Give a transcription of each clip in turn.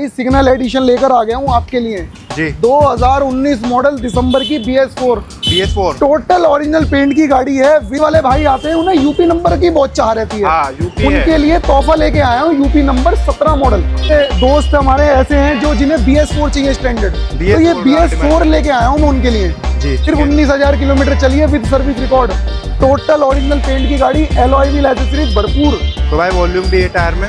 Signal addition लेकर आ गया हूँ आपके लिए जी। 2019 मॉडल दिसंबर की BS4 टोटल ओरिजिनल पेंट की गाड़ी है। वी वाले भाई आते हैं, उन्हें यूपी नंबर की बहुत चाह रहती है। हाँ, यूपी उनके है। लिए तोहफा लेके आया हूँ यूपी नंबर 17 मॉडल। दोस्त हमारे ऐसे हैं जो जिन्हें BS4 चाहिए स्टैंडर्ड, तो ये BS4 लेके आया हूँ मैं उनके लिए। सिर्फ 19,000 किलोमीटर चली है with service record. Total original paint की गाड़ी, एलॉय व्हील एक्सेसरीज भरपूर। तो भाई वॉल्यूम भी है टायर में,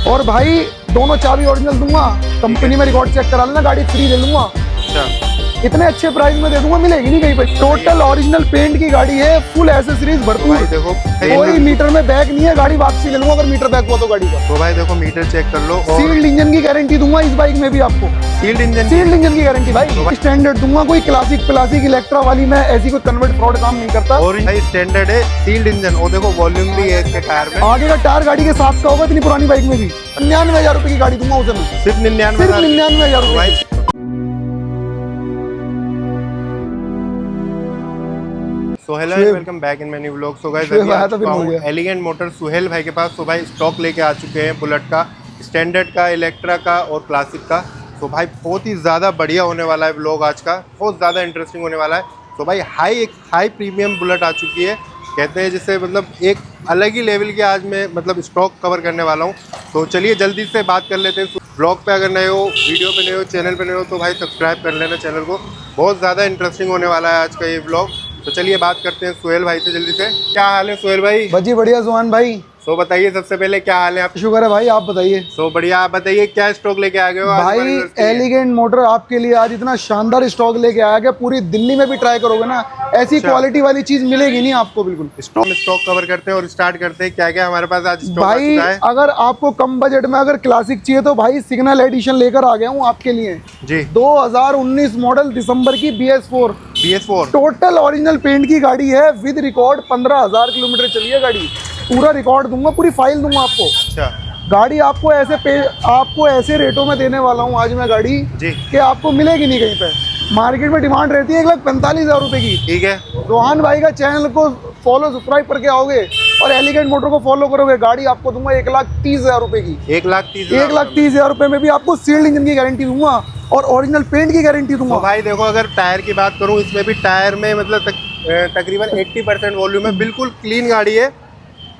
और भाई दोनों चाबी ओरिजिनल दूंगा। कंपनी में रिकॉर्ड चेक करा लेना, गाड़ी फ्री ले लूंगा। अच्छा, इतने अच्छे प्राइस में दे दूंगा, मिलेगी नहीं कहीं पे। टोटल ओरिजिनल पेंट की गाड़ी है, फुल एसेसरीज भरपूर। भाई देखो कोई मीटर में बैग नहीं है, गाड़ी वापसी ले लूंगा अगर मीटर बैग हुआ तो गाड़ी का। तो भाई देखो मीटर चेक कर लो। और सील्ड इंजन की गारंटी दूंगा इस बाइक में भी आपको। सील्ड इंजन की गारंटी भाई स्टैंडर्ड दूंगा। कोई क्लासिक इलेक्ट्रा वाली में ऐसी कोई कन्वर्ट फ्रॉड काम नहीं करता। और भाई स्टैंडर्ड है, सील्ड इंजन। और देखो वॉल्यूम भी है इसके टायर में। आगे का टायर गाड़ी के साथ का होगा, इतनी पुरानी बाइक में भी 99,000 रुपए की गाड़ी दूंगा उसे मैं। सिर्फ 99,000 तो रुपए। भाई so hello and welcome back in many vlog. So guys अभी आ चुका हूं एलिगेंट मोटर सुहेल भाई के पास। तो भाई स्टॉक लेके आ चुके हैं बुलेट का, स्टैंडर्ड का, इलेक्ट्रा का और क्लासिक का। तो भाई बहुत ही ज़्यादा बढ़िया होने वाला है व्लॉग आज का, बहुत ज़्यादा इंटरेस्टिंग होने वाला है। तो भाई एक हाई प्रीमियम बुलेट आ चुकी है, कहते हैं जिससे मतलब एक अलग ही लेवल की आज मैं मतलब स्टॉक कवर करने वाला हूँ। तो चलिए जल्दी से बात कर लेते हैं। ब्लॉग पे अगर नए हो, वीडियो पे नए हो, चैनल पे नए हो तो भाई सब्सक्राइब कर लेना चैनल को। बहुत ज़्यादा इंटरेस्टिंग होने वाला है आज का ये व्लॉग। तो चलिए बात करते हैं सुहेल भाई से जल्दी से। क्या हाल है सुहेल भाई? बजी बढ़िया जुहान भाई। सो बताइए सबसे पहले क्या हाल है आप? शुक्र है भाई, आप बताइए। सो बढ़िया, आप बताइए क्या स्टॉक लेके आ गए हो आज भाई? एलिगेंट मोटर आपके लिए आज इतना शानदार स्टॉक लेके आया कि पूरी दिल्ली में भी ट्राई करोगे ना, ऐसी क्वालिटी वाली चीज मिलेगी नहीं आपको। बिल्कुल स्टॉक कवर करते हैं और स्टार्ट करते हैं। क्या क्या हमारे पास आज स्टॉक भाई है? अगर आपको कम बजट में अगर क्लासिक चाहिए तो भाई सिग्नल एडिशन लेकर आ गया हूँ आपके लिए जी। 2019 मॉडल दिसंबर की BS4 टोटल ओरिजिनल पेंट की गाड़ी है विद रिकॉर्ड। 15,000 किलोमीटर चली है गाड़ी। पूरा रिकॉर्ड दूंगा, पूरी फाइल दूंगा आपको। अच्छा, गाड़ी आपको ऐसे रेटों में देने वाला हूँ आज मैं गाड़ी जी कि आपको मिलेगी नहीं कहीं पे। मार्केट में डिमांड रहती है 1,45,000 रुपए की। ठीक है, रोहान भाई का चैनल को फॉलो सब्सक्राइब करके आओगे और एलिगेंट मोटर को फॉलो करोगे, गाड़ी आपको दूंगा 1,30,000 रुपए की। 1,30,000 रुपए में भी आपको सील्ड इंजन की गारंटी दूंगा और ओरिजिनल पेंट की गारंटी दूंगा। तो भाई देखो अगर टायर की बात करूँ, इसमें भी टायर में मतलब तकरीबन 80% वॉल्यूम है, बिल्कुल क्लीन गाड़ी है।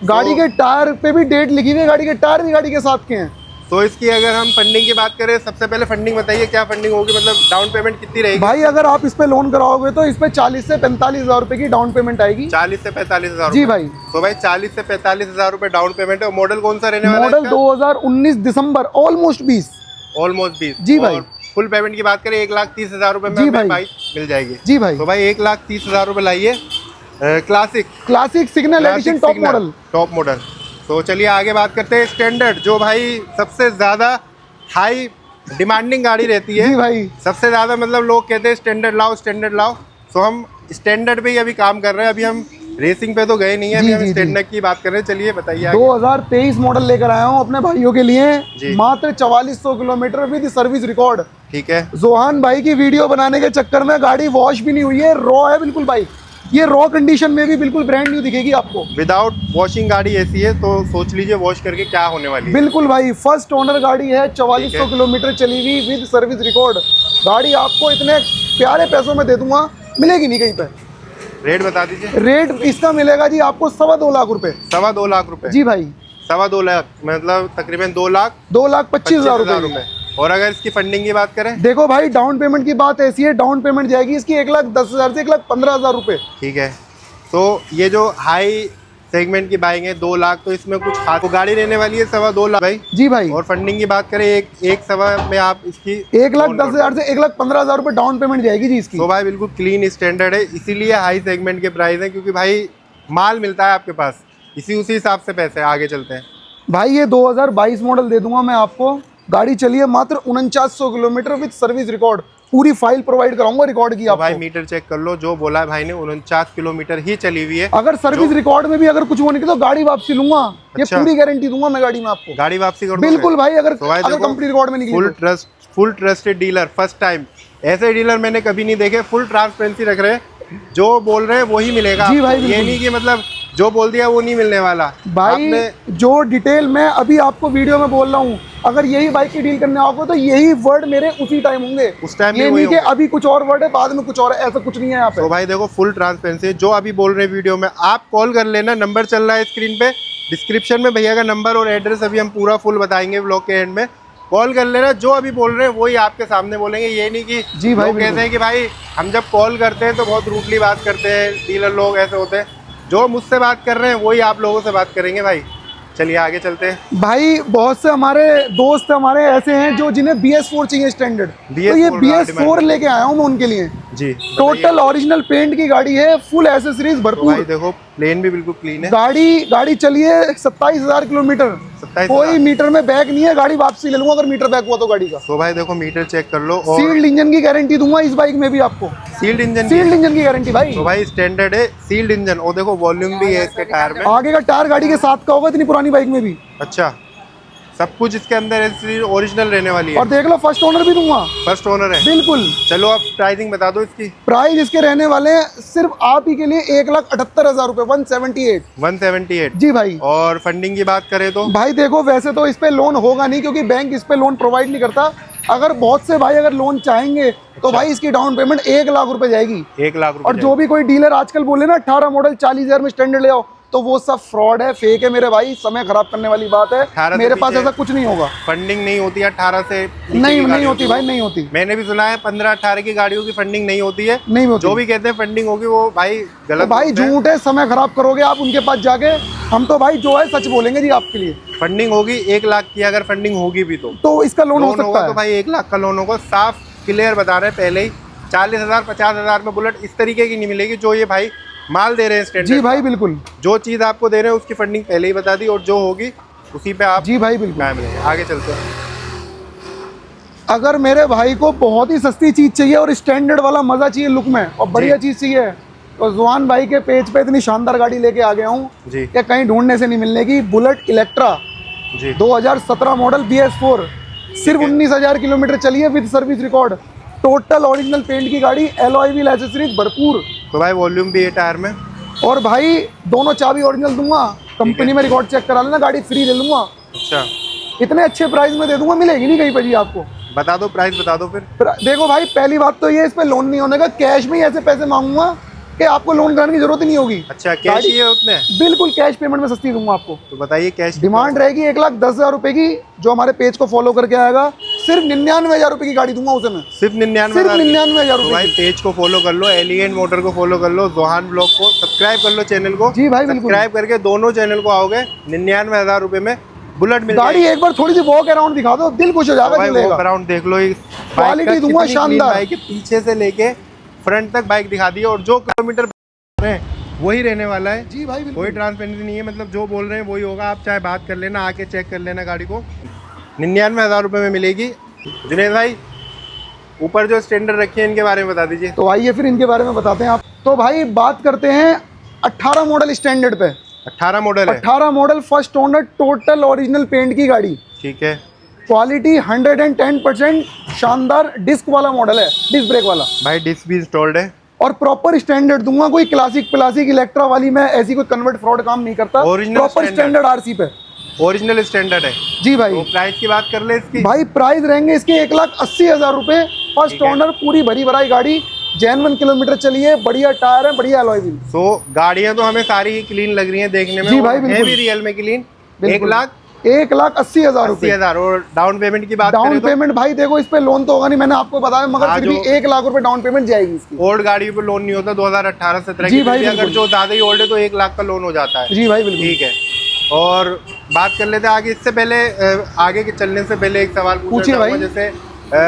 गाड़ी के टायर पे भी डेट लिखी हुई है, गाड़ी के टायर भी गाड़ी के साथ के हैं। तो इसकी अगर हम फंडिंग की बात करें, सबसे पहले फंडिंग बताइए, क्या फंडिंग होगी, मतलब डाउन पेमेंट कितनी रहेगी? भाई अगर आप इस पे लोन कराओगे तो इस पे 40 से 45,000 रुपए की डाउन पेमेंट आएगी। 40 से 45,000 जी भाई। तो भाई 40 से 45,000 रुपए डाउन पेमेंट है। मॉडल कौन सा रहने वाला है? मॉडल 2019 दिसंबर, ऑलमोस्ट 20 जी भाई। और फुल पेमेंट की बात करें 1,30,000 रुपए में बाइक मिल जाएगी। जी भाई। तो भाई 1,30,000 रुपए लाइए। Classic signal edition top model. तो चलिए आगे बात करते हैं स्टैंडर्ड, जो भाई सबसे ज्यादा हाई डिमांडिंग गाड़ी रहती है। जी भाई। सबसे ज्यादा मतलब लोग कहते हैं स्टैंडर्ड लाओ। तो हम स्टैंडर्ड पे ही अभी काम कर रहे हैं। अभी हम रेसिंग पे तो गए नहीं है, अभी हम स्टैंडर्ड की बात कर रहे हैं। चलिए बताइए। 2023 मॉडल लेकर आया हूँ अपने भाइयों के लिए, मात्र 4400 किलोमीटर विद सर्विस रिकॉर्ड। ठीक है। जोहान भाई की वीडियो बनाने के चक्कर में गाड़ी वॉश भी नहीं हुई है, रॉ है बिल्कुल बाइक। ये रॉ कंडीशन में भी बिल्कुल ब्रांड न्यू दिखेगी आपको। विदाउट वॉशिंग गाड़ी ऐसी है, तो सोच लीजिए वॉश करके क्या होने वाली है। बिल्कुल भाई, फर्स्ट ओनर गाड़ी है, 4400 किलोमीटर चली हुई विद सर्विस रिकॉर्ड। गाड़ी आपको इतने प्यारे पैसों में दे दूंगा, मिलेगी नहीं कहीं पे। रेट बता दीजिए। रेट इसका मिलेगा जी आपको 2.25 लाख रुपए। 2.25 लाख रुपए? जी भाई। 2.25 लाख मतलब तकरीबन 2,25,000 रुपए। और अगर इसकी फंडिंग की बात करें, देखो भाई डाउन पेमेंट की बात ऐसी है, डाउन पेमेंट जाएगी इसकी 1,10,000 से 1,15,000 रुपए। ठीक है। तो ये जो हाई सेगमेंट की बाइक है 2 लाख, तो इसमें कुछ खास गाड़ी रहने वाली है 2.25 लाख भाई। जी भाई। और फंडिंग की बात करें एक सवा में आप इसकी 1,10,000 से 1,15,000 रुपए डाउन पेमेंट जाएगी जी इसकी। तो भाई बिल्कुल क्लीन स्टैंडर्ड है, इसीलिए हाई सेगमेंट के प्राइस है, क्योंकि भाई माल मिलता है आपके पास, उसी हिसाब से पैसे आगे चलते हैं। भाई ये 2022 मॉडल दे दूंगा मैं आपको। गाड़ी चलिए मात्र 4900 किलोमीटर विद सर्विस रिकॉर्ड। पूरी फाइल प्रोवाइड कराऊंगा रिकॉर्ड की आपको। भाई मीटर चेक कर लो, जो बोला है भाई ने 49 किलोमीटर ही चली हुई है। अगर सर्विस रिकॉर्ड में भी अगर कुछ वो निकले तो गाड़ी वापसी लूंगा। ये पूरी गारंटी दूंगा मैं गाड़ी में आपको। गाड़ी वापसी कर बिल्कुल भाई। अगर कंपनी रिकॉर्ड में निकली full trusted dealer, first time. ऐसे डीलर मैंने कभी नहीं देखे, फुल ट्रांसपेरेंसी रख रहे हैं, जो बोल रहे हैं वही मिलेगा। जी भाई। ये नहीं कि मतलब जो बोल दिया वो नहीं मिलने वाला भाई। जो डिटेल मैं अभी आपको वीडियो में बोल रहा हूँ, अगर यही बाइक की डील करने आओगे तो यही वर्ड मेरे उसी टाइम होंगे, उस टाइम ये नहीं कि अभी कुछ और वर्ड है बाद में कुछ और है, ऐसा कुछ नहीं है यहाँ पे। तो भाई देखो फुल ट्रांसपेरेंसी, जो अभी बोल रहे हैं वीडियो में आप कॉल कर लेना, नंबर चल रहा है स्क्रीन पे, डिस्क्रिप्शन में भैया का नंबर और एड्रेस अभी हम पूरा फुल बताएंगे व्लॉग के एंड में, कॉल कर लेना। जो अभी बोल रहे हैं वही आपके सामने बोलेंगे, ये नहीं कि जी भाई लोग कहते हैं कि भाई हम जब कॉल करते हैं तो बहुत रूडली बात करते हैं, डीलर लोग ऐसे होते हैं। जो मुझसे बात कर रहे हैं वही आप लोगों से बात करेंगे भाई। चलिए आगे चलते हैं। भाई बहुत से हमारे दोस्त हमारे ऐसे हैं जो जिन्हें BS4 चाहिए स्टैंडर्ड, तो ये BS4 लेके आया हूँ मैं उनके लिए जी। टोटल ओरिजिनल पेंट की गाड़ी है, फुल एसेसरीज भरपूर। भाई देखो प्लेन भी बिल्कुल क्लीन है। गाड़ी चलिए 27,000 किलोमीटर, कोई मीटर में बैक नहीं है, गाड़ी वापसी ले लूंगा अगर मीटर बैक हुआ तो गाड़ी का। तो भाई देखो मीटर चेक कर लो, और सील्ड इंजन की गारंटी दूंगा इस बाइक में भी आपको, सील्ड इंजन की गारंटी भाई। तो भाई स्टैंडर्ड है, सील्ड इंजन, और देखो वॉल्यूम भी है इसके टायर में, आगे का टायर गाड़ी के साथ का होगा इतनी पुरानी बाइक में भी। अच्छा सब कुछ इसके अंदर ओरिजिनल रहने वाली है। और देख लो फर्स्ट ओनर भी दूंगा, फर्स्ट ओनर है बिल्कुल। चलो आप प्राइसिंग बता दो इसकी। प्राइस इसके रहने वाले हैं सिर्फ आप ही के लिए 1,78,000 रुपए, 178 जी भाई। और फंडिंग की बात करें तो भाई देखो वैसे तो इस पे लोन होगा नहीं क्योंकि बैंक इस पे लोन प्रोवाइड नहीं करता। अगर बहुत से भाई अगर लोन चाहेंगे तो भाई इसकी डाउन पेमेंट 1 लाख रुपए जाएगी, 1 लाख रुपए। और जो भी कोई डीलर आजकल बोले ना 18 मॉडल 40,000 में स्टैंडर्ड ले आओ, तो वो सब फ्रॉड है, फेक है मेरे भाई, समय खराब करने वाली बात है। मेरे पास ऐसा कुछ नहीं होगा, फंडिंग नहीं होती है 18 से नहीं होती भाई, नहीं होती। मैंने भी सुना है 15-18 की गाड़ियों की फंडिंग नहीं होती है, नहीं होती। जो भी कहते हैं फंडिंग होगी वो भाई गलत, तो भाई झूठ है, समय खराब करोगे आप उनके पास जाके। हम तो भाई जो है सच बोलेंगे जी आपके लिए। फंडिंग होगी 1 लाख की, अगर फंडिंग होगी भी तो इसका लोन हो सकता है। तो भाई 1 लाख का लोन होगा, साफ क्लियर बता रहे हैं पहले ही। 40,000 50,000 में बुलेट इस तरीके की नहीं मिलेगी जो ये भाई माल दे रहे हैं स्टैंडर्ड। जी भाई बिल्कुल, जो चीज आपको दे रहे हैं उसकी फंडिंग पहले ही बता दी, और जो होगी उसी पे आप जी भाई बिल्कुल आगे चलते हैं। अगर मेरे भाई को बहुत ही सस्ती चीज चाहिए और स्टैंडर्ड वाला मजा चाहिए लुक में और बढ़िया चीज चाहिए, तो जुआन भाई के पेज पे इतनी शानदार गाड़ी लेके आ गया हूँ कि कहीं ढूंढने से नहीं मिलने की। बुलेट इलेक्ट्रा 2017 मॉडल BS4, सिर्फ 19,000 किलोमीटर चली है with service record. Total original paint की गाड़ी, एलॉय व्हील एसेसरीज भरपूर। तो भाई वॉल्यूम भी है टायर में, और भाई दोनों चाबी ओरिजिनल दूंगा, कंपनी में रिकॉर्ड चेक करा लेना, गाड़ी फ्री ले लूंगा। अच्छा इतने अच्छे प्राइस में दे दूंगा, मिलेगी नहीं कहीं पर जी आपको। बता दो प्राइस, बता दो फिर। देखो भाई पहली बात तो ये इस पे लोन नहीं होने का, कैश में ही ऐसे पैसे मांगूंगा कि आपको लोन कराने की जरूरत ही नहीं होगी। अच्छा कैश ही है उतने? बिल्कुल कैश पेमेंट में सस्ती दूंगा आपको। तो बताइए कैश डिमांड रहेगी 1,10,000 रुपए की। जो हमारे पेज को फॉलो करके आएगा सिर्फ 99,000 रुपए की गाड़ी दूंगा उसे मैं, सिर्फ 99,000 रुपए। भाई पेज को फॉलो कर लो, एलिगेंट मोटर को फॉलो कर लो, जोहान ब्लॉग को सब्सक्राइब कर लो चैनल को। जी भाई बिल्कुल, सब्सक्राइब करके दोनों चैनल को आओगे, 99,000 रुपए में बुलेट मिल गाड़ी। एक बार थोड़ी सी वॉक अराउंड दिखा दो, दिल खुश हो जाएगा। वॉक अराउंड देख लो, क्वालिटी दूंगा शानदार। बाइक के पीछे से लेके फ्रंट तक बाइक दिखा दी, और जो किलोमीटर वही रहने वाला है। जी भाई कोई ट्रांसपेरेंसी नहीं है, मतलब जो बोल रहे हैं वही होगा। आप चाहे बात कर लेना, आके चेक कर लेना गाड़ी को। 99,000 रुपए में मिलेगी। जुनेद भाई ऊपर जो स्टैंडर्ड रखे हैं इनके बारे में बता दीजिए। तो आइए फिर इनके बारे में बताते हैं आप। तो भाई बात करते हैं 18 मॉडल स्टैंडर्ड पे। 18 मॉडल है, 18 model first owner, total original paint की गाड़ी। ठीक है, क्वालिटी 110% शानदार। डिस्क वाला मॉडल है, डिस्क ब्रेक वाला। भाई डिस्क भी इंस्टॉल्ड है, और प्रॉपर स्टैंडर्ड दूंगा। कोई क्लासिक इलेक्ट्रा वाली में ऐसी कोई कन्वर्ट फ्रॉड काम नहीं करता। प्रॉपर स्टैंडर्ड आरसी पे, ओरिजिनल स्टैंडर्ड है जी भाई। तो प्राइस की बात कर ले इसकी। भाई प्राइस रहेंगे इसके 1,80,000 रुपए। फर्स्ट ओनर, पूरी भरी भराई गाड़ी, जेन्युइन किलोमीटर चली है, बढ़िया टायर है, बढ़िया अलॉय व्हील। तो गाड़ियां तो हमें सारी क्लीन लग रही हैं देखने में। जी भाई बिल्कुल, है भी रियल में क्लीन। 1,80,000 रुपए। और डाउन पेमेंट की बात डाउन पेमेंट भाई देखो इस पे लोन तो होगा नहीं, मैंने आपको बताया, मगर फिर भी 1 लाख रुपए डाउन पेमेंट जाएगी इसकी। ओल्ड गाड़ी पे लोन नहीं होता 2018-17 जी भाई, अगर जो ज्यादा ही ओल्ड है तो 1 लाख का लोन हो जाता है। जी भाई बिल्कुल, ठीक है। और बात कर लेते हैं आगे। इससे पहले आगे के चलने से पहले एक सवाल पूछना चाहूंगा। जैसे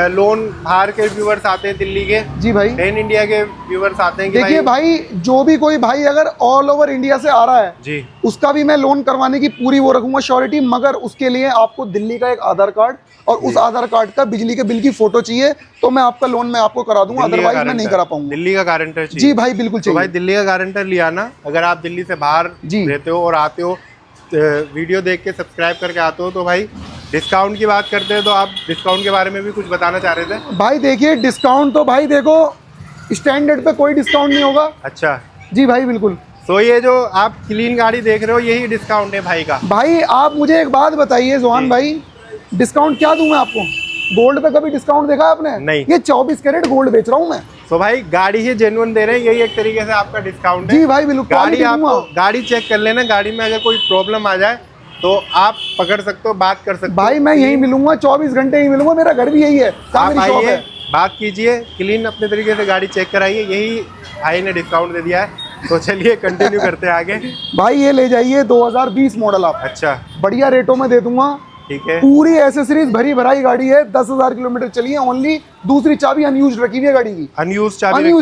लोन बाहर के व्यूअर्स आते हैं दिल्ली के, जी भाई, पैन इंडिया के व्यूअर्स आते हैं। देखिए भाई जो भी कोई भाई अगर ऑल ओवर इंडिया से आ रहा है जी, उसका भी मैं लोन करवाने की पूरी वो रखूंगा श्योरिटी। मगर उसके लिए आपको दिल्ली का एक आधार कार्ड और उस आधार कार्ड का बिजली के बिल की फोटो चाहिए, तो मैं आपका लोन मैं आपको करा दूंगा, अदरवाइज मैं नहीं करा पाऊंगा। दिल्ली का गारंटर चाहिए। जी भाई बिल्कुल चाहिए। तो भाई दिल्ली का गारंटर लिया ना, अगर आप दिल्ली से बाहर रहते हो और आते हो, वीडियो देख के सब्सक्राइब करके आते हो, तो भाई डिस्काउंट की बात करते हैं। तो आप डिस्काउंट के बारे में भी कुछ बताना चाह रहे थे। भाई देखिए डिस्काउंट तो भाई देखो स्टैंडर्ड पे कोई डिस्काउंट नहीं होगा। अच्छा जी भाई बिल्कुल, तो ये जो आप क्लीन गाड़ी देख रहे हो यही डिस्काउंट है भाई का। भाई आप मुझे एक बात बताइए जोहान भाई, डिस्काउंट क्या दूं मैं आपको? गोल्ड पे कभी डिस्काउंट देखा आपने? नहीं। ये 24 कैरेट गोल्ड बेच रहा हूँ मैं। तो भाई गाड़ी ही जेन्युइन दे रहे हैं, यही एक तरीके से आपका डिस्काउंट है। जी भाई बिल्कुल। गाड़ी आपको गाड़ी चेक कर लेना, गाड़ी में अगर कोई प्रॉब्लम आ जाए तो आप पकड़ सकते हो, बात कर सकते हो। भाई मैं यही मिलूंगा, 24 घंटे ही मिलूंगा, मेरा घर भी यही है। आप आइए, बात कीजिए, क्लीन अपने तरीके से गाड़ी चेक कराइए, यही भाई ने डिस्काउंट दे दिया है। तो चलिए कंटिन्यू करते हैं आगे। भाई ये ले जाइए 2020 मॉडल आप। अच्छा, बढ़िया रेटों में दे दूंगा। ठीक है। पूरी एसेसरीज भरी भराई गाड़ी है, 10,000 किलोमीटर चली है ओनली। दूसरी चाबी अनयूज्ड रखी हुई है गाड़ी की, अनयूज्ड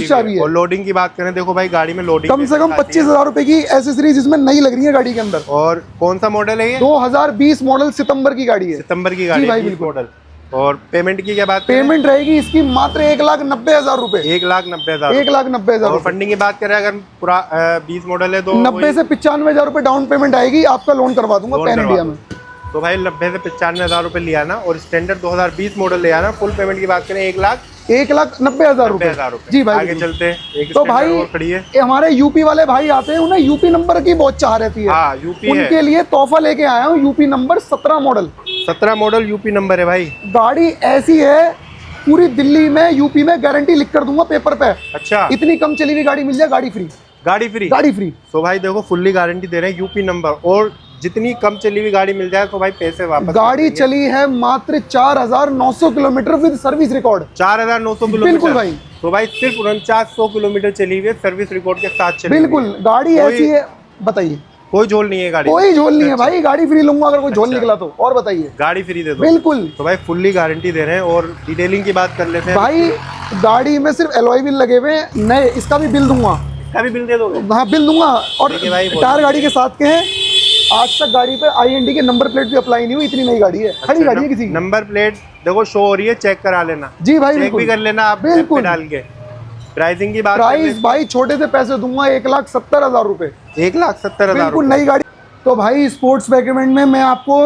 चाबी है। और लोडिंग की बात करें, देखो भाई गाड़ी में लोडिंग कम से कम 25,000 रुपए की एसेसरीज इसमें नई लग रही है गाड़ी के अंदर। और कौन सा मॉडल है ये? 2020 मॉडल, सितंबर की गाड़ी है। सितंबर की गाड़ी भाई है मॉडल। और पेमेंट की क्या बात? पेमेंट रहेगी इसकी मात्र 1,90,000 रुपए। 1,90,000। 1,90,000। और फंडिंग की बात करें, अगर पूरा 20 मॉडल है तो 90 से 95,000 रुपए डाउन पेमेंट आएगी, आपका लोन करवा दूंगा पैन इंडिया में। तो भाई 90 से 95,000 रुपए लिया ना, और स्टैंडर्ड 2020 मॉडल लिया ना, फुल पेमेंट की बात करें 1,90,000 रुपए। जी भाई आगे चलते हैं। एक तो भाई और खड़ी है। हमारे यूपी वाले भाई आते हैं, उन्हें यूपी नंबर की बहुत चाह रहती है। हाँ, यूपी उनके लिए तोहफा लेके आया हूँ, UP number 17 model. 17 model UP number है भाई। गाड़ी ऐसी है, पूरी दिल्ली में यूपी में गारंटी लिख कर दूंगा पेपर पे। अच्छा, इतनी कम चली हुई गाड़ी मिल जाए, गाड़ी फ्री। गाड़ी फ्री, गाड़ी फ्री। तो भाई देखो फुल्ली गारंटी दे रहे हैं, यूपी नंबर। और जितनी कम चली हुई गाड़ी मिल जाए तो भाई पैसे वापस। गाड़ी चली है मात्र 4,900 kilometre with service record. 4,900 kilometre. बिल्कुल भाई। तो भाई सिर्फ 4900 किलोमीटर चली हुई है, सर्विस रिकॉर्ड के साथ चली। बिल्कुल, गाड़ी ऐसी है, बताइए। कोई झोल नहीं है गाड़ी, कोई झोल नहीं है भाई, गाड़ी फ्री लूंगा अगर कोई झोल निकला तो। और बताइए, गाड़ी फ्री दे दो। बिल्कुल। तो भाई फुल्ली गारंटी दे रहे हैं। और डिटेलिंग की बात कर लेते हैं भाई। गाड़ी में सिर्फ एलॉय व्हील लगे हुए हैं नए, इसका भी बिल दूंगा। इसका भी बिल दे दोगे? हाँ बिल दूंगा। और टायर गाड़ी के साथ के हैं। आज तक गाड़ी पे IND के नंबर प्लेट भी अप्लाई नहीं हुई, इतनी नई गाड़ी है। खड़ी गाड़ी है किसी की। नंबर प्लेट देखो शो हो रही है, चेक करा लेना। जी भाई, चेक भी कर लेना आप बिल्कुल डाल के। प्राइसिंग की बात, प्राइस भाई छोटे से पैसे दूंगा, 1,70,000 रुपए। 1,70,000 बिल्कुल नई गाड़ी। तो भाई स्पोर्ट्स सेगमेंट में मैं आपको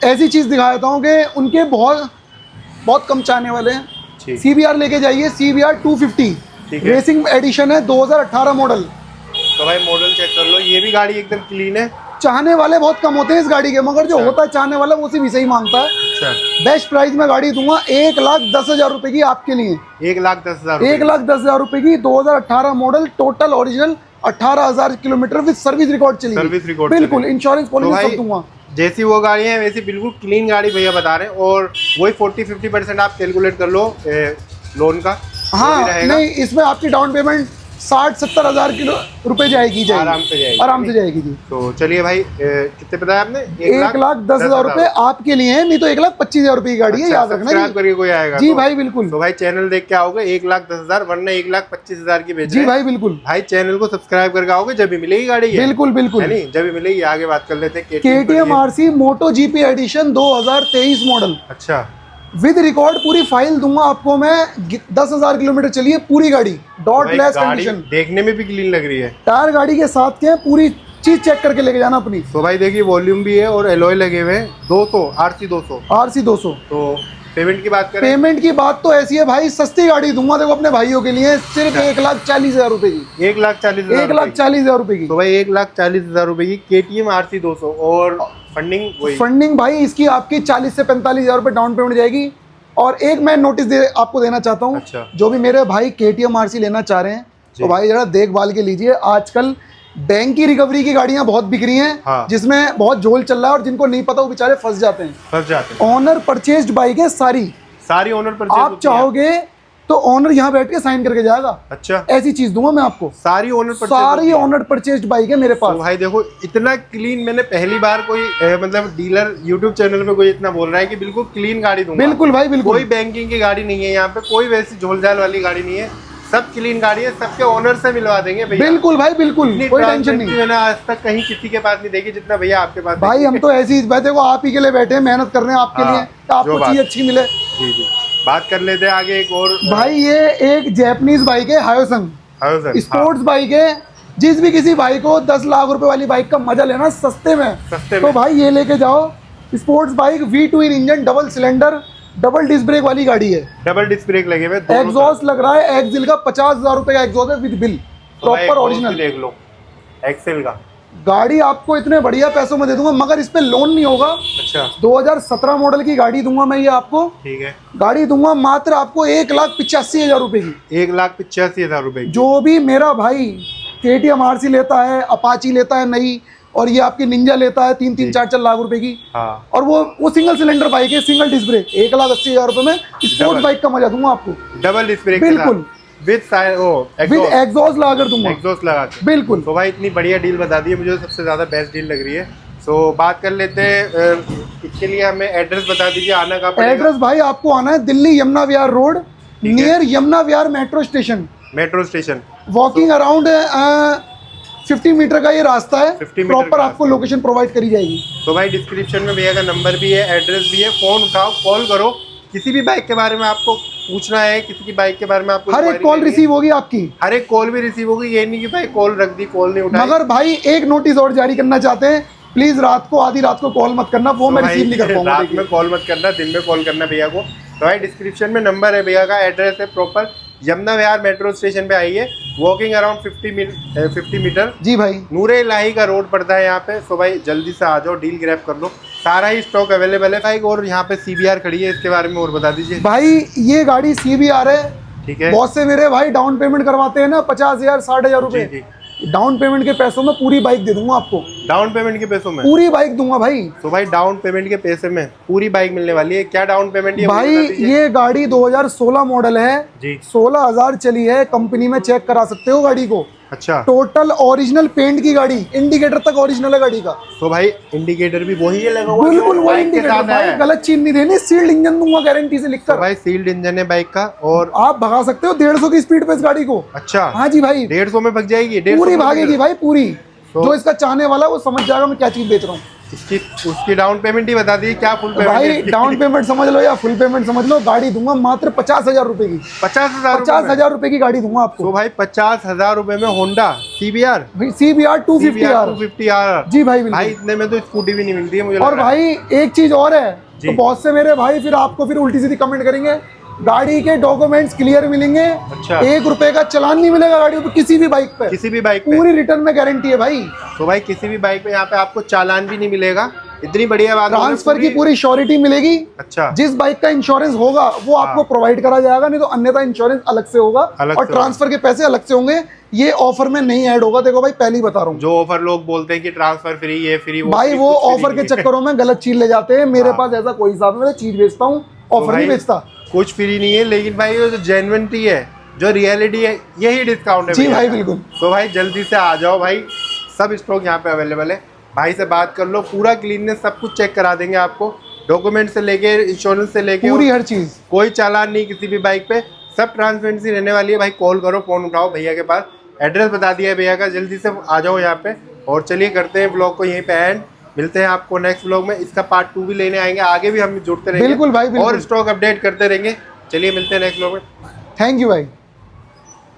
ऐसी चीज दिखा देता हूँ कि उनके बहुत कम चाहने वाले हैं। CBR लेके जाइए, CBR 250 रेसिंग एडिशन है, 2018 मॉडल। तो भाई मॉडल चेक कर लो, ये भी गाड़ी एकदम क्लीन है। चाहने वाले बहुत कम होते हैं इस गाड़ी के, मगर जो होता है चाहने वाला वो उसी विषय मांगता है। अच्छा। बेस्ट प्राइस में गाड़ी दूंगा 1,10,000 रुपए की आपके लिए। 1,10,000। 1,10,000 रुपए की 2018 model, total original, 18,000 kilometre with service record चली। सर्विस रिकॉर्ड बिल्कुल, इंश्योरेंस पॉलिसी सब दूंगा। जैसी वो गाड़ी है वैसी बिल्कुल क्लीन गाड़ी भैया बता रहे हैं। और वही 40-50% आप कैलकुलेट कर लो लोन का। हाँ नहीं, इसमें आपकी डाउन पेमेंट 60-70,000 रुपए जाएगी। आराम से जाएगी जी। तो चलिए भाई, कितने बताया आपने? 1,10,000 रुपए आपके लिए है, नहीं तो 1,25,000 रुपए की गाड़ी है, याद रखना करके कोई आएगा जी। भाई बिल्कुल। तो भाई चैनल देख के आओगे 1,10,000, वरना 1,25,000 की बेच। जी भाई बिल्कुल। भाई चैनल को सब्सक्राइब करके आओगे जब भी मिलेगी गाड़ी। बिल्कुल बिल्कुल, नहीं जब भी मिलेगी। आगे बात कर लेते हैं KTM RC MotoGP edition 2023 model. अच्छा, विद रिकॉर्ड पूरी फाइल दूंगा आपको मैं। 10,000 किलोमीटर चली है पूरी गाड़ी, डॉट लेस कंडीशन। देखने में भी क्लीन लग रही है। टायर गाड़ी के साथ के पूरी चीज चेक करके लेके जाना अपनी। तो भाई देखिए वॉल्यूम भी है और एलॉय लगे हुए हैं। 200 RC 200। तो पेमेंट की बात करें, पेमेंट की बात तो ऐसी है भाई, सस्ती गाड़ी दूंगा देखो अपने भाइयों के लिए, सिर्फ 1,40,000 रुपए की। 1,40,000 रुपए की। तो भाई 1,40,000 रुपए की KTM RC 200। और फंडिंग भाई इसकी आपकी 40 से 45,000 रुपए डाउन पेमेंट जाएगी। और एक मैं नोटिस आपको देना चाहता हूँ। अच्छा। जो भी मेरे भाई KTM RC लेना चाह रहे हैं तो भाई जरा देखभाल के लीजिए। आजकल बैंक की रिकवरी की गाड़ियां बहुत बिक रही हैं। हाँ। जिसमें बहुत झोल चल रहा है और जिनको नहीं पता वो बेचारे फंस जाते हैं। ऑनर परचेज्ड बाइक है, सारी ऑनर परचेज। आप चाहोगे तो ऑनर यहाँ बैठ के साइन करके जाएगा। अच्छा, ऐसी चीज दूंगा मैं आपको। सारी ऑनर परचेज्ड बाइक है मेरे पास। तो भाई देखो इतना क्लीन, मैंने पहली बार कोई मतलब डीलर यूट्यूब चैनल पे कोई इतना बोल रहा है कि बिल्कुल क्लीन गाड़ी दूंगा। बिल्कुल भाई बिल्कुल। कोई बैंकिंग की गाड़ी नहीं है यहाँ पे, कोई वैसी झोलझाल वाली गाड़ी नहीं है, सब क्लीन गाड़ी है, सबके ओनर से मिलवा देंगे भैया। बिल्कुल भाई बिल्कुल, कोई टेंशन नहीं। मैंने आज तक कहीं किसी के पास नहीं देखी जितना भैया आपके पास। भाई हम तो ऐसी देखो आप ही के लिए बैठे हैं, मेहनत कर रहे हैं आपके लिए, तो आपको चीज अच्छी मिले। जी जी, बात कर लेते हैं आगे। एक और भाई ये एक जैपनीज बाइक है, हायोसंग स्पोर्ट्स बाइक है। जिस भी किसी भाई को 10 लाख रुपए वाली बाइक का मजा लेना सस्ते में, तो भाई ये लेके जाओ। Sports bike V2 engine, double cylinder, double disc brake वाली गाड़ी है। डबल डिस्क ब्रेक लगे हुए, एग्जॉस्ट लग रहा है एक्सिल का 50,000 रुपए का एग्जॉस्ट है विद बिल, प्रॉपर ओरिजिनल। देख लो एक्सेल का। गाड़ी आपको इतने बढ़िया पैसों में दे दूंगा, मगर इस पे लोन नहीं होगा। अच्छा। 2017 मॉडल की गाड़ी दूंगा मैं ये आपको। ठीक है। गाड़ी दूंगा मात्र आपको 1,85,000 रुपए की। 1,85,000 रुपए की। जो भी मेरा भाई KTM RC लेता है, अपाची लेता है नई, और ये आपकी निंजा लेता है 3-3, 4-4 लाख रुपए की, हाँ। और वो सिंगल सिलेंडर बाइक है, सिंगल डिस्क ब्रेक, 1,80,000 रुपए में स्पोर्ट्स बाइक का मजा दूंगा आपको। डबल डिस्क ब्रेक बिल्कुल, विद एग्जॉस्ट लगा कर दूंगा। एग्जॉस्ट लगा के। बिल्कुल। तो भाई इतनी बढ़िया डील बता दी है, मुझे सबसे ज्यादा बेस्ट डील लग रही है। सो बात कर लेते हैं, इसके लिए हमें एड्रेस बता दीजिए, आना कहाँ पड़ेगा? एड्रेस भाई आपको आना है Delhi Yamuna Vihar road, near Yamuna Vihar metro station. Metro station. Walking around 50 metre का ये रास्ता है। 50 मीटर प्रॉपर आपको लोकेशन प्रोवाइड करी जाएगी। तो भाई डिस्क्रिप्शन में भैया का नंबर भी है, एड्रेस भी है, फोन उठाओ, कॉल करो। किसी भी बाइक के बारे में आपको पूछना है, किसी की बाइक के बारे में आपको हर एक कॉल रिसीव होगी आपकी, हर एक कॉल भी रिसीव होगी। ये नहीं कि भाई कॉल रख दी, कॉल नहीं उठाई। मगर भाई एक नोटिस और जारी करना चाहते हैं, प्लीज रात को, आधी रात को कॉल मत करना, वो मैं रिसीव नहीं कर पाऊंगा। रात में कॉल मत करना, दिन में कॉल करना भैया को। तो भाई डिस्क्रिप्शन में नंबर है भैया का, एड्रेस है proper Yamuna Vihar metro station पे आइए, वॉकिंग अराउंड 50 मीटर। जी भाई। नूरे इलाही का रोड पड़ता है यहाँ पे। सो भाई जल्दी से आ जाओ, डील ग्रैब कर लो, सारा ही स्टॉक अवेलेबल है भाई। और यहाँ पे CBR खड़ी है, इसके बारे में और बता दीजिए भाई। ये गाड़ी CBR है। ठीक है। बहुत से मेरे भाई डाउन पेमेंट करवाते हैं ना 50,000 60,000 रुपए, डाउन पेमेंट के पैसों में पूरी बाइक दे दूंगा आपको। डाउन पेमेंट के पैसों में पूरी बाइक दूंगा भाई। तो भाई डाउन पेमेंट के पैसे में पूरी बाइक मिलने वाली है। क्या डाउन पेमेंट है भाई? ये गाड़ी 2016 मॉडल है जी, 16,000 चली है, कंपनी में चेक करा सकते हो गाड़ी को। अच्छा। टोटल ओरिजिनल पेंट की गाड़ी, इंडिकेटर तक ओरिजिनल है गाड़ी का। तो भाई इंडिकेटर भी वही है लगा हुआ? बिल्कुल वही इंडिकेटर भाई, गलत चीज नहीं देनी। सील्ड इंजन दूंगा गारंटी से लिखकर। तो भाई सील्ड इंजन है बाइक का, और आप भगा सकते हो 150 की स्पीड पे इस गाड़ी को। अच्छा। हाँ जी भाई, 150 में भग जाएगी? पूरी भागेगी भाई पूरी। जो इसका चाहने वाला वो समझ जाएगा मैं क्या चीज बेच रहा हूँ। उसकी डाउन पेमेंट ही बता दी, क्या फुल पेमेंट? भाई डाउन पेमेंट समझ लो या फुल पेमेंट समझ लो, गाड़ी दूंगा मात्र 50,000 रुपए की। 50,000 रुपए की गाड़ी दूंगा आपको। तो भाई 50,000 रुपए में होंडा CBR CBR 250R। जी भाई बिल्कुल। भाई इतने में तो स्कूटी भी नहीं मिलती है मुझे। और भाई एक चीज और है, तो बहुत से मेरे भाई फिर आपको फिर उल्टी सीधी कमेंट करेंगे, गाड़ी के डॉक्यूमेंट्स क्लियर मिलेंगे। अच्छा। 1 रुपए का चालान नहीं मिलेगा गाड़ी पे, किसी भी बाइक पे। किसी भी बाइक पे पूरी रिटर्न में गारंटी है भाई। तो भाई किसी भी बाइक पे यहाँ पे आपको चालान भी नहीं मिलेगा। इतनी बढ़िया बात। ट्रांसफर की पूरी श्योरिटी मिलेगी। अच्छा। जिस बाइक का इंश्योरेंस होगा वो आपको प्रोवाइड करा जाएगा, नहीं तो अन्यथा इंश्योरेंस अलग से होगा और ट्रांसफर के पैसे अलग से होंगे। ये ऑफर में नहीं ऐड होगा। देखो भाई पहले ही बता रहा हूँ, जो ऑफर लोग बोलते हैं कि ट्रांसफर फ्री, ये फ्री, भाई वो ऑफर के चक्करों में गलत चीज ले जाते हैं। मेरे पास ऐसा कोई हिसाब नहीं, मैं चीज बेचता हूँ, ऑफर नहीं बेचता। कुछ फ्री नहीं है, लेकिन भाई जो जेन्युइनिटी है, जो रियलिटी है, यही डिस्काउंट है। जी भाई बिल्कुल। तो भाई जल्दी से आ जाओ भाई, सब स्टॉक यहाँ पे अवेलेबल है। भाई से बात कर लो, पूरा क्लीननेस सब कुछ चेक करा देंगे आपको, डॉक्यूमेंट से लेके इंश्योरेंस से लेके पूरी हर चीज। कोई चालान नहीं किसी भी बाइक पे, सब ट्रांसपेरेंसी रहने वाली है। भाई कॉल करो, फोन उठाओ, भैया के पास एड्रेस बता दिया है भैया का, जल्दी से आ जाओ यहाँ पे। और चलिए करते हैं ब्लॉग को यहीं पे एंड, मिलते हैं आपको नेक्स्ट ब्लॉग में। इसका पार्ट 2 भी लेने आएंगे, आगे भी हम जुड़ते रहेंगे। बिल्कुल भाई बिल्कुल। और स्टॉक अपडेट करते रहेंगे। चलिए मिलते हैं नेक्स्ट ब्लॉग में। थैंक यू भाई।